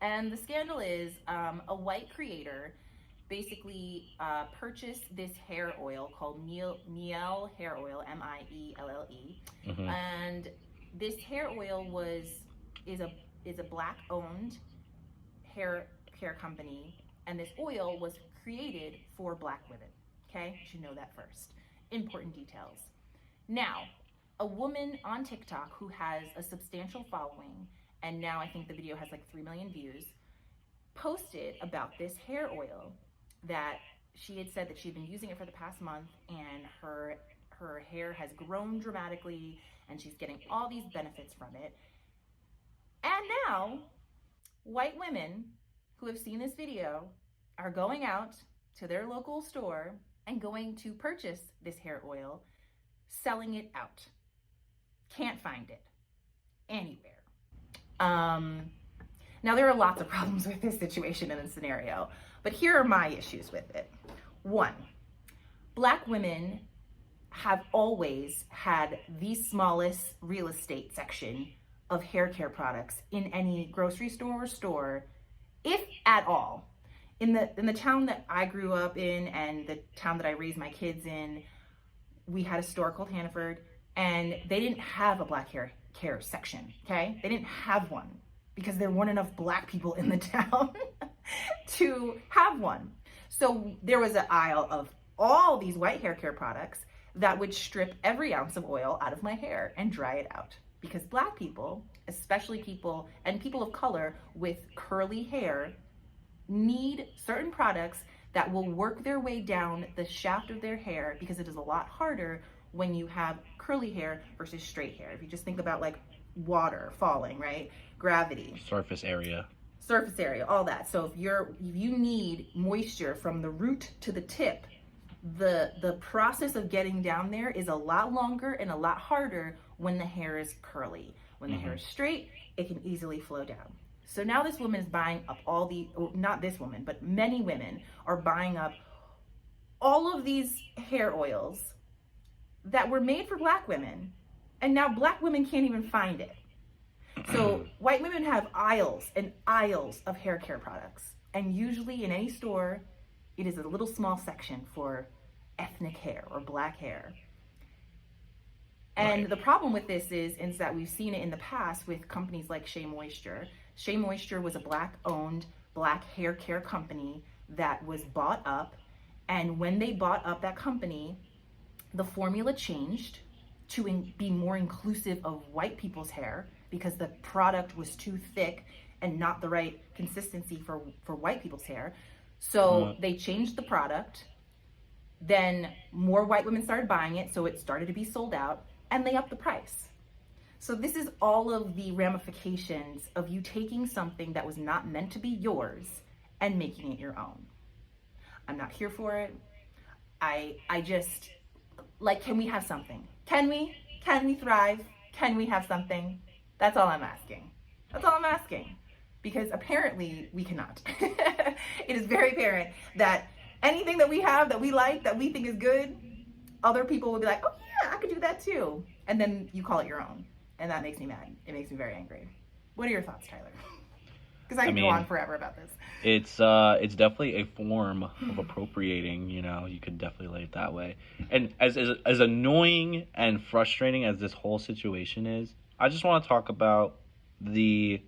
And the scandal is a white creator basically purchased this hair oil called Mielle Hair Oil, M-I-E-L-L-E. Mm-hmm. And this hair oil is a Black-owned hair company, and this oil was created for Black women. Okay, you should know that first. Important details. Now, a woman on TikTok who has a substantial following, and now I think the video has like 3 million views, posted about this hair oil that she had said that she'd been using it for the past month, and her hair has grown dramatically, and she's getting all these benefits from it. And now, white women who have seen this video are going out to their local store and going to purchase this hair oil, selling it out. Can't find it anywhere. Now, there are lots of problems with this situation and this scenario, but here are my issues with it. One, Black women have always had the smallest real estate section of hair care products in any grocery store or store, if at all. In the town that I grew up in and the town that I raised my kids in, we had a store called Hannaford, and they didn't have a Black hair care section, okay? They didn't have one because there weren't enough Black people in the town to have one. So there was an aisle of all these white hair care products that would strip every ounce of oil out of my hair and dry it out. Because Black people, especially people of color with curly hair, need certain products that will work their way down the shaft of their hair, because it is a lot harder when you have curly hair versus straight hair. If you just think about like water falling, right? Gravity. Surface area, all that. So if you need moisture from the root to the tip, the process of getting down there is a lot longer and a lot harder when the hair is curly. When the hair is straight, it can easily flow down. So now this woman is buying up not this woman, but many women are buying up all of these hair oils that were made for Black women, and now Black women can't even find it. So white women have aisles and aisles of hair care products, and usually in any store, it is a little small section for ethnic hair or Black hair. And the problem with this is that we've seen it in the past with companies like Shea Moisture. Shea Moisture was a Black-owned, Black hair care company that was bought up. And when they bought up that company, the formula changed to be more inclusive of white people's hair because the product was too thick and not the right consistency for white people's hair. So they changed the product. Then more white women started buying it, so it started to be sold out. And they upped the price. So this is all of the ramifications of you taking something that was not meant to be yours and making it your own. I'm not here for it. I just, like, can we have something? Can we thrive? Can we have something? That's all I'm asking. Because apparently we cannot. It is very apparent that anything that we have, that we like, that we think is good, other people will be like, oh yeah, I could do that too. And then you call it your own. And that makes me mad. It makes me very angry. What are your thoughts, Tyler? Because I can go on forever about this. It's definitely a form of appropriating, you could definitely lay it that way. And as annoying and frustrating as this whole situation is, I just want to talk about the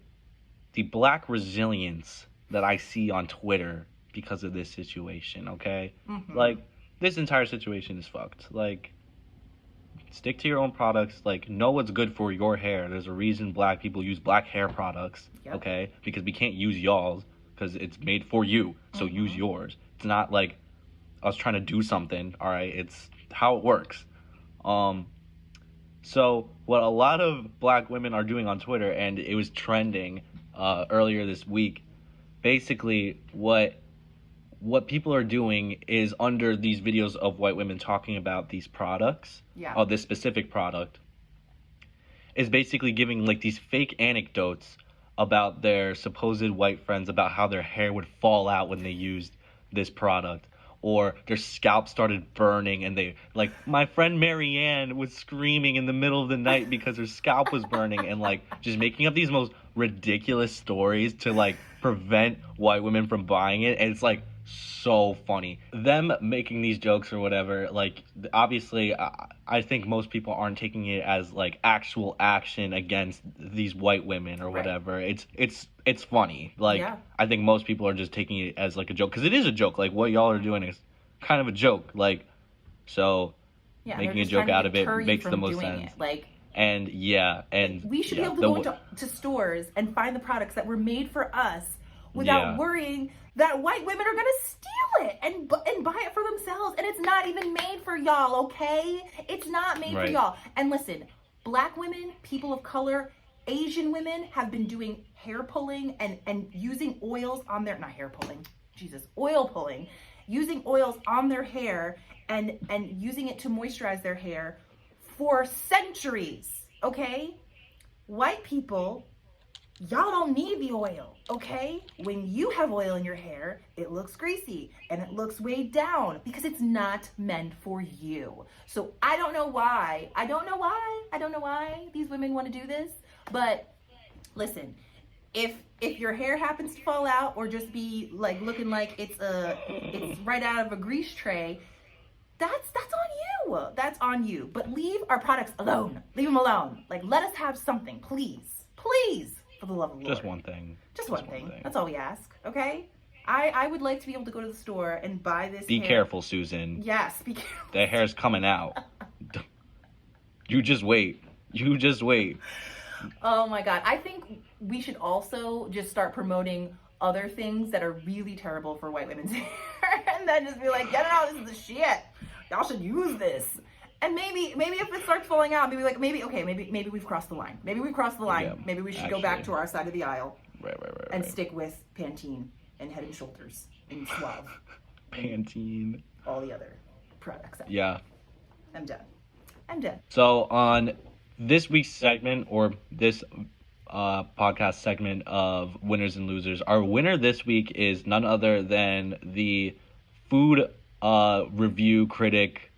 Black resilience that I see on Twitter because of this situation, okay? Mm-hmm. Like, this entire situation is fucked. Like, stick to your own products. Like, know what's good for your hair. There's a reason Black people use Black hair products, okay? Because we can't use y'all's because it's made for you. So use yours. It's not like us trying to do something, all right? It's how it works. So what a lot of Black women are doing on Twitter, and it was trending earlier this week, basically what people are doing is under these videos of white women talking about these products, or this specific product, is basically giving like these fake anecdotes about their supposed white friends about how their hair would fall out when they used this product, or their scalp started burning and they, like, my friend Marianne was screaming in the middle of the night because her scalp was burning, and like just making up these most ridiculous stories to like prevent white women from buying it. And it's like so funny, them making these jokes or whatever. Like, obviously I think most people aren't taking it as like actual action against these white women or whatever. It's funny. Like, I think most people are just taking it as like a joke, because it is a joke. Like, what y'all are doing is kind of a joke. Like, so making a joke out of it makes the most sense. And we should be able to go to stores and find the products that were made for us without worrying that white women are gonna steal it and buy it for themselves. And it's not even made for y'all, okay? It's not made for y'all. And listen, Black women, people of color, Asian women have been doing hair pulling and using oils on their, not hair pulling, oil pulling, using oils on their hair and using it to moisturize their hair for centuries, okay? White people, y'all don't need the oil, okay? When you have oil in your hair, it looks greasy and it looks weighed down because it's not meant for you. So I don't know why these women want to do this, but listen, if your hair happens to fall out or just be like looking like it's right out of a grease tray, that's on you. That's on you. But leave our products alone. Leave them alone. Like, let us have something, please. Please, for the love of the Lord. Just one thing. Just one thing. That's all we ask, okay? I would like to be able to go to the store and buy this Be hair. careful, Susan. Yes, be careful. The hair's coming out. You just wait. Oh my God. I think we should also just start promoting other things that are really terrible for white women's hair. And then just be like, yeah, no, this is the shit. Y'all should use this. And maybe if it starts falling out, maybe we've crossed the line. Maybe we've crossed the line. Yeah, maybe we should go back to our side of the aisle. Right. And stick with Pantene and Head and Shoulders and Suave. Pantene. All the other products. Yeah. I'm done. So on this week's segment, or this podcast segment of Winners and Losers, our winner this week is none other than the food review critic,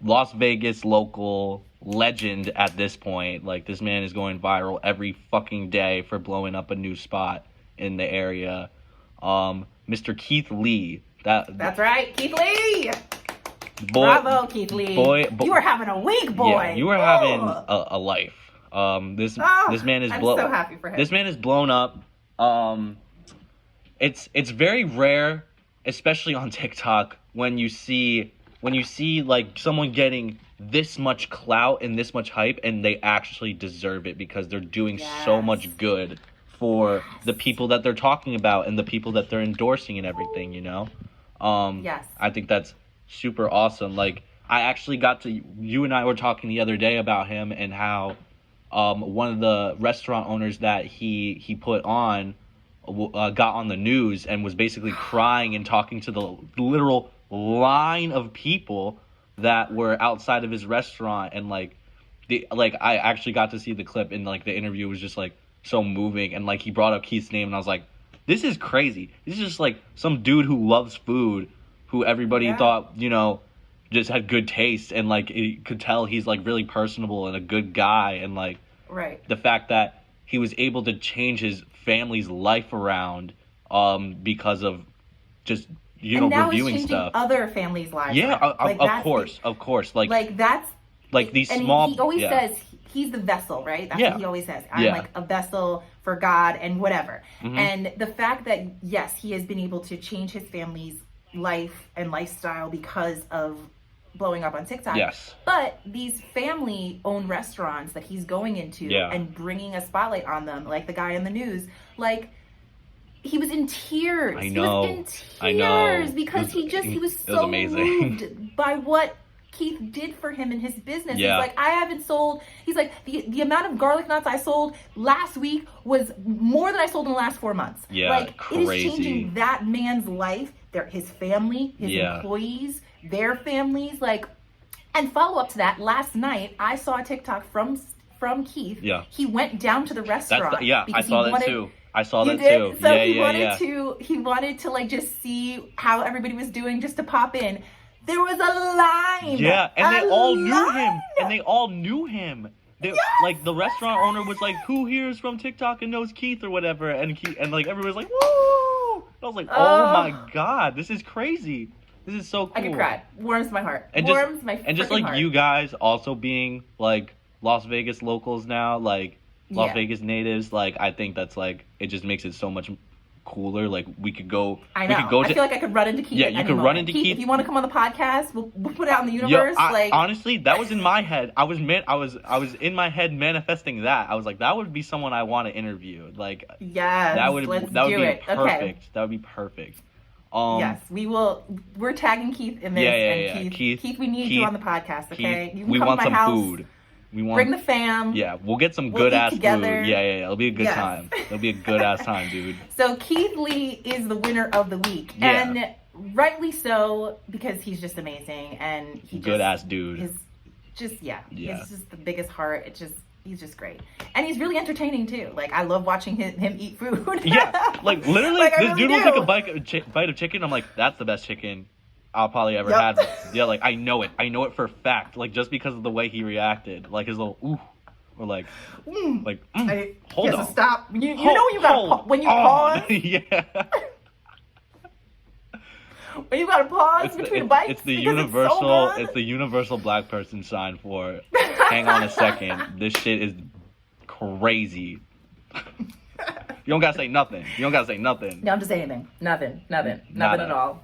Las Vegas local legend at this point. Like, this man is going viral every fucking day for blowing up a new spot in the area. Mr. Keith Lee. That's right, Keith Lee. Boy, Bravo, Keith Lee. You were having a week, boy. Yeah, you were having a life. This man is I'm so happy for him. This man is blown up. It's very rare, especially on TikTok, when you see like someone getting this much clout and this much hype, and they actually deserve it because they're doing so much good for the people that they're talking about and the people that they're endorsing and everything, you know? I think that's super awesome. Like, I actually you and I were talking the other day about him and how one of the restaurant owners that he put on got on the news and was basically crying and talking to the literal line of people that were outside of his restaurant, and I actually got to see the clip, and like the interview was just like so moving, and like he brought up Keith's name, and I was like, this is crazy. This is just like some dude who loves food, who everybody thought, you know, just had good taste, and like you could tell he's like really personable and a good guy, and like the fact that he was able to change his family's life around because of just reviewing stuff. Other families' lives. Yeah, of course. Like that's like these small. He always says he's the vessel, right? That's what he always says. I'm like a vessel for God and whatever. Mm-hmm. And the fact that yes, he has been able to change his family's life and lifestyle because of blowing up on TikTok. Yes. But these family-owned restaurants that he's going into and bringing a spotlight on them, like the guy in the news, like. He was in tears. I know. He was in tears because he was so moved by what Keith did for him in his business. Yeah. He's like, he's like, the amount of garlic knots I sold last week was more than I sold in the last 4 months. Yeah, like, crazy. It is changing that man's life, his family, his employees, their families. Like, and follow up to that, last night, I saw a TikTok from Keith. Yeah. He went down to the restaurant. I saw that too. I saw that too. So he wanted to like just see how everybody was doing, just to pop in. There was a line. Yeah, and they all knew him. Like the restaurant owner was like, "Who here is from TikTok and knows Keith or whatever?" And like everybody was like, "Woo!" I was like, "Oh my God, this is crazy. This is so cool." I could cry. Warms my heart. And just like heart. You guys also being like Las Vegas locals now, like. Las Vegas natives, like I think that's like it just makes it so much cooler. Like we could go. I know. I feel like I could run into Keith. Yeah, you could run into Keith. If you want to come on the podcast, we'll put it out in the universe. Honestly, that was in my head. I was in my head manifesting that. I was like, that would be someone I want to interview. Like, that would be perfect. Okay. That would be perfect. Yes, we will. We're tagging Keith in this. Keith, we need you on the podcast. Okay, Keith, we want some food. Bring the fam. Yeah, we'll get some We'll good eat ass together. food. Yeah. It'll be a good Yes. time. It'll be a good ass time, dude. So Keith Lee is the winner of the week. Yeah. And rightly so, because he's just amazing. And he Good ass dude. He's just, Yeah. He's just the biggest heart. He's just great. And he's really entertaining too. Like, I love watching him eat food. Yeah, like literally, Like, I this really dude will do. take a bite of chicken. I'm like, that's the best chicken I'll probably ever Yep. have. Yeah, like I know it for a fact. Like just because of the way he reacted, like his little ooh, or like, hold yes, on, stop. You know when you gotta when you pause. Yeah, When you gotta pause between bites. it's the because universal. It's, so good. It's the universal black person sign for. Hang on a second. This shit is crazy. You don't gotta say nothing. No, I'm just saying anything. Nothing Nada. at all.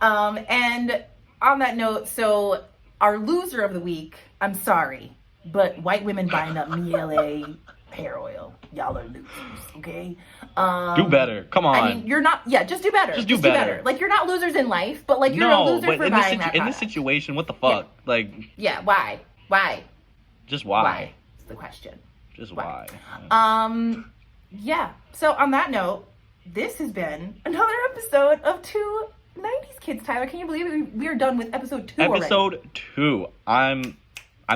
And on that note, so our loser of the week, I'm sorry, but white women buying up Miele hair oil. Y'all are losers, okay? Do better. Come on. I mean, you're not, just do better. Just do better. Like, you're not losers in life, but like, you're a loser but for in buying that in this product. situation, what the fuck? Like, Yeah, why? just why? Why? Is the question. Just Why? why? Yeah. So on that note, this has been another episode of 2 90s Kids, Tyler. Can you believe it? We are done with episode 2 already. Episode 2. I'm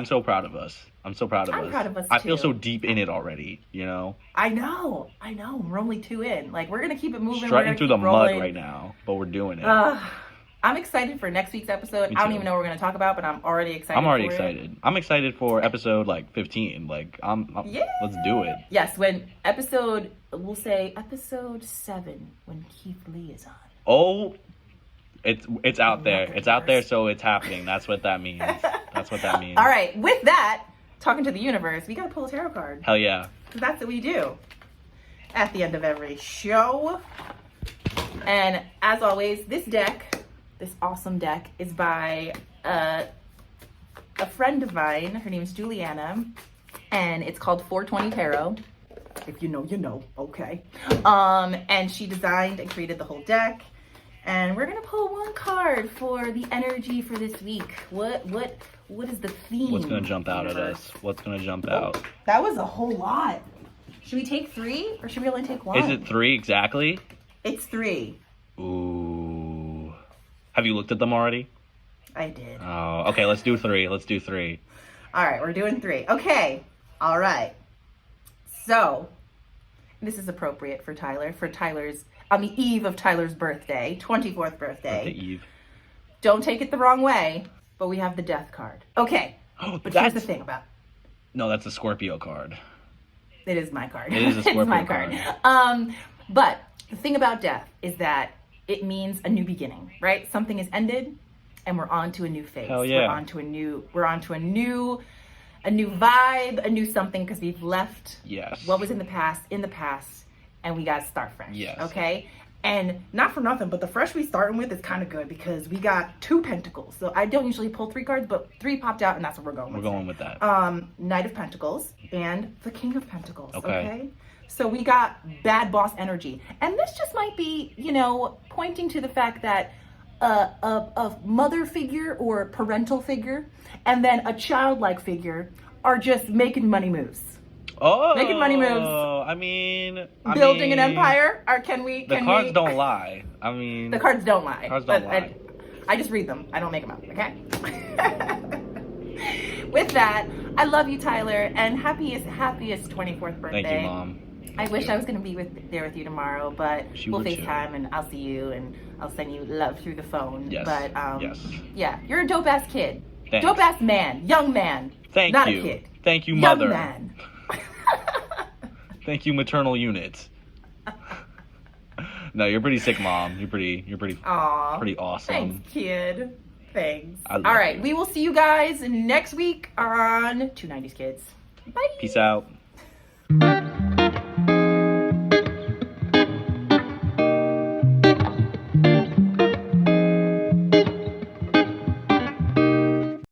so proud of us. I'm so proud of us. I'm proud of us, I feel too. so deep in it already, you know? I know. We're only 2 in. Like, we're going to keep it moving. Strutting through the mud rolling. right now, but we're doing it. I'm excited for next week's episode. Me I don't too. even know what we're going to talk about, but I'm already excited I'm already for it. excited. I'm excited for episode, 15. Like, Yeah. let's do it. Yes, we'll say episode 7, when Keith Lee is on. Oh, it's out there. It's out there, so it's happening. That's what that means. All right, with that, talking to the universe, we got to pull a tarot card. Hell yeah. That's what we do at the end of every show. And as always, this awesome deck, is by a friend of mine. Her name is Juliana, and it's called 420 Tarot. If you know, you know. Okay. And she designed and created the whole deck. And we're gonna pull one card for the energy for this week. What is the theme? What's gonna jump out at universe? us? What's gonna jump out? That was a whole lot. Should we take 3 or should we only take 1? Is it 3 exactly? It's 3. Ooh. Have you looked at them already? I did. Oh, okay, let's do 3. All right, we're doing 3. Okay. All right. So, this is appropriate for Tyler's, on the eve of Tyler's birthday, 24th birthday. Okay, Eve. Don't take it the wrong way, but we have the death card. Okay. But here's the thing about No, that's a Scorpio card. it is my card. It is a Scorpio It's my card. But the thing about death is that it means a new beginning, right? Something is ended and we're on to a new phase. Hell yeah. We're on to a new vibe, a new something, because we've left Yes. what was in the past, and we got to start fresh. Yes. Okay? And not for nothing, but the fresh we starting with is kind of good because we got 2 pentacles. So I don't usually pull 3 cards, but 3 popped out, and that's what we're going with. We're going with that. Knight of Pentacles and the King of Pentacles. Okay. So we got bad boss energy. And this just might be, pointing to the fact that a mother figure or parental figure and then a childlike figure are just making money moves. Oh, Making money moves. I mean, Building an empire? Or can we? The cards don't lie. I mean, The cards don't lie. Cards don't lie. I just read them. I don't make them up, okay? With that, I love you, Tyler, and happiest 24th birthday. thank you, Mom. I wish I was going to be there with you tomorrow, but She we'll would too. FaceTime and I'll see you and I'll send you love through the phone. Yes. But Yes. yeah, you're a dope ass kid. Thanks. Dope ass man, young man. Thank not you. a kid. Thank you, Young mother. man. Thank you, maternal unit. No, you're pretty sick, Mom. You're pretty Aw. pretty awesome. Thanks, kid. Thanks. I All love right, you. we will see you guys next week on 290s Kids. Bye. Peace out.